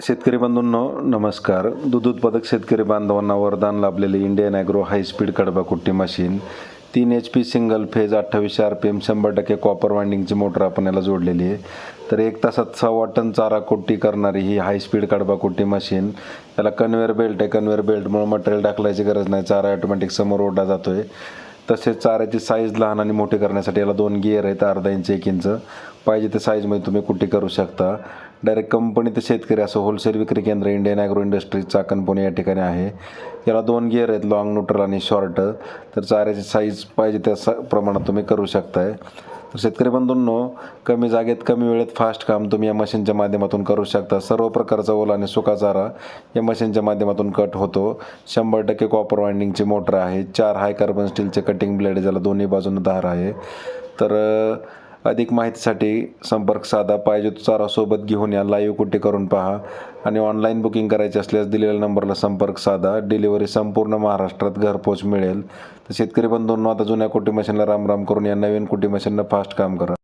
शेतकरी बंधूंनो नमस्कार. दूध उत्पादक शेतकरी बांधवांना वरदान लाभलेले इंडियन ॲग्रो हायस्पीड कडबा कुट्टी machine 3 HP single phase 2800 RPM 100% copper वाइंडिंगची मोटर आपण याला जोडलेली आहे. तर 1 तासात 6 टन चारा कुट्टी करणारी ही हायस्पीड कडबा कुट्टी मशीन. याला कन्व्हेअर बेल्ट आहे. कन्व्हेअर बेल्टमुळे मटेरियल टाकल्याची गरज नाही. चारा ऑटोमॅटिक समोर ओढला जातोय. तसेच चाऱ्याची साईज लहान आणि मोठी करण्यासाठी याला 2 गिअर आहेत. अर्धा इंच 1 इंच पाहिजे त्या साईजमध्ये तुम्ही कुट्टी करू शकता. डायरेक्ट कंपनी ते शेतकरी असं होलसेल विक्री केंद्र Indian agro industries Chakan Pune या ठिकाणी आहे. याला 2 गिअर आहेत, लॉंग, न्यूट्रल आणि शॉर्ट. तर चाऱ्याची साईज पाहिजे त्या प्रमाणात तुम्ही करू शकताय. तर शेतकरी बंधूंनो, कमी जागेत कमी वेळेत फास्ट काम तुम्ही या मशीनच्या माध्यमातून करू शकता. सर्व प्रकारचा ओला आणि सुका चारा या मशीनच्या माध्यमातून कट होतो. 100% कॉपर वाइंडिंगची मोटर आहे. 4 हाय कार्बन स्टीलचे कटिंग ब्लेड ज्याला दोन्ही बाजूने धार आहे. तर अधिक माहितीसाठी संपर्क साधा. पाहिजे तो चारा सोबत घेऊन या. लाईव्ह कुट्टी करून पहा आणि ऑनलाईन बुकिंग करायची असल्यास दिलेल्या नंबरला संपर्क साधा. डिलिव्हरी संपूर्ण महाराष्ट्रात घरपोच मिळेल. तर शेतकरी बंधूंनो, आता जुन्या कुट्टी मशीनला राम राम करून या नवीन कुट्टी मशीननं फास्ट काम करा.